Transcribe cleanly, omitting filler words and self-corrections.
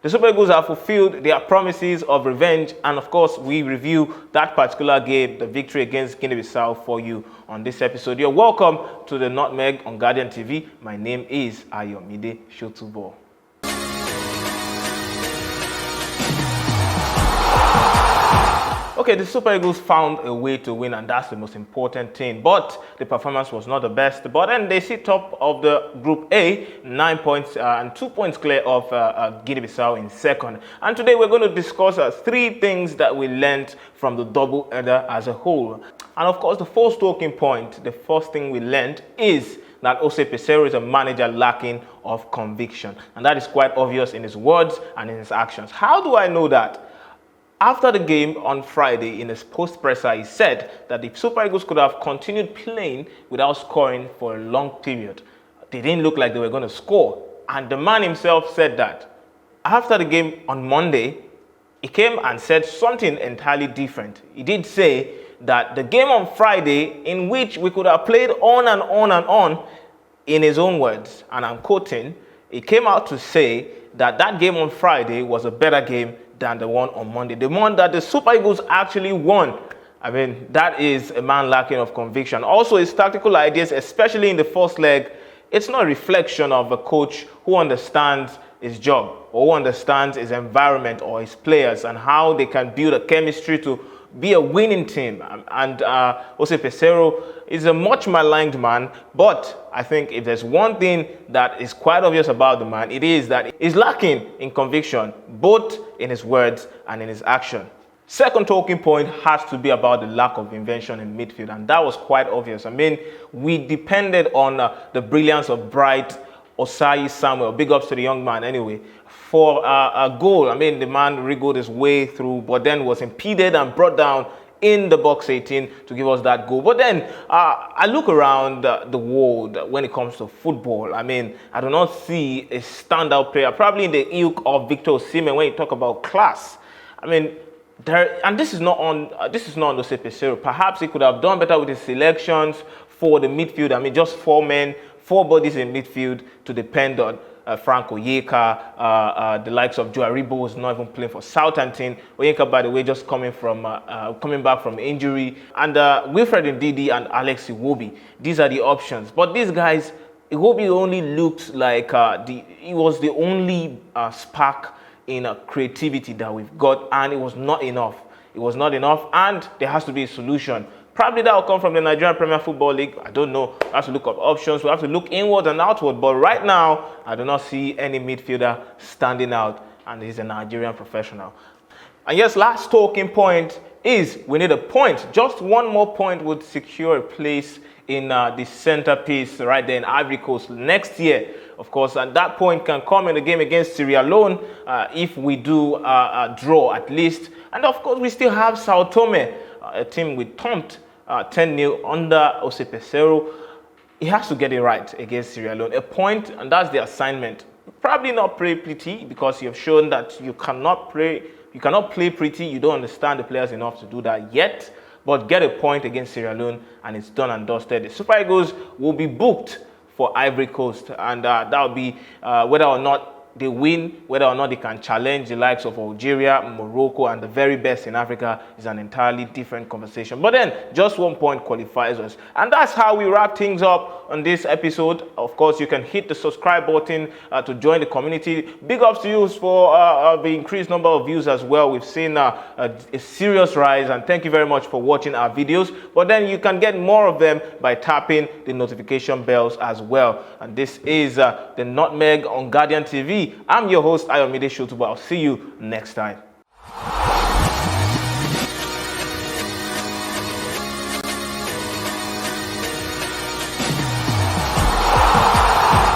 The Super Eagles have fulfilled their promises of revenge, and of course, we review that particular game, the victory against Guinea Bissau, for you on this episode. You're welcome to the Nutmeg on Guardian TV. My name is Ayomide Sotubo. Okay, the Super Eagles found a way to win, and that's the most important thing. But the performance was not the best. But then they sit top of the Group A, 9 points and 2 points clear of Guinea-Bissau in second. And today we're going to discuss 3 things that we learned from the double header as a whole. And of course, the first talking point, the first thing we learned is that Peseiro is a manager lacking of conviction. And that is quite obvious in his words and in his actions. How do I know that? After the game on Friday, in his post-presser, he said that the Super Eagles could have continued playing without scoring for a long period. They didn't look like they were going to score. And the man himself said that. After the game on Monday, he came and said something entirely different. He did say that the game on Friday, in which we could have played on and on and on, in his own words, and I'm quoting, he came out to say that that game on Friday was a better game than the one on Monday. The one that the Super Eagles actually won. I mean, that is a man lacking of conviction. Also, his tactical ideas, especially in the first leg, it's not a reflection of a coach who understands his job or who understands his environment or his players and how they can build a chemistry to be a winning team. And Peseiro is a much maligned man, but I think if there's one thing that is quite obvious about the man, it is that he's lacking in conviction, both in his words and in his action. Second talking point has to be about the lack of invention in midfield, and that was quite obvious. I mean, we depended on the brilliance of Bright Osai Samuel, big ups to the young man anyway, for a goal. I mean, the man wriggled his way through, but then was impeded and brought down in the box 18 to give us that goal. But then I look around the world when it comes to football. I mean, I do not see a standout player, probably in the ilk of Victor Osimhen when you talk about class. I mean, this is not on Peseiro. Perhaps he could have done better with his selections for the midfield. I mean, just 4 men, 4 bodies in midfield to depend on. Frank Onyeka, the likes of Joe Aribo was not even playing for Southampton. Onyeka, by the way, just coming back from injury. And Wilfred Ndidi and Alex Iwobi. These are the options. But these guys, Iwobi only looked like he was the only spark in creativity that we've got, and it was not enough. It was not enough, and there has to be a solution. Probably that will come from the Nigerian Premier Football League. I don't know. We have to look up options. We have to look inward and outward. But right now, I do not see any midfielder standing out, and he's a Nigerian professional. And yes, last talking point is we need a point. Just one more point would secure a place in the centerpiece right there in Ivory Coast next year, of course. And that point can come in the game against Sierra Leone if we do draw at least. And of course, we still have Sao Tome, a team we thumped 10-0 under Peseiro. He has to get it right against Sierra Leone. A point, and that's the assignment. Probably not play pretty, because you have shown that you cannot play pretty. You don't understand the players enough to do that yet. But get a point against Sierra Leone, and it's done and dusted. The Super Eagles will be booked for Ivory Coast, and that will be whether or not they win, whether or not they can challenge the likes of Algeria, Morocco, and the very best in Africa is an entirely different conversation. But then, just 1 point qualifies us. And that's how we wrap things up on this episode. Of course, you can hit the subscribe button to join the community. Big ups to you for the increased number of views as well. We've seen a serious rise, and thank you very much for watching our videos. But then you can get more of them by tapping the notification bells as well. And this is the Nutmeg on Guardian TV. I'm your host, Ayomide Sotubo. I'll see you next time.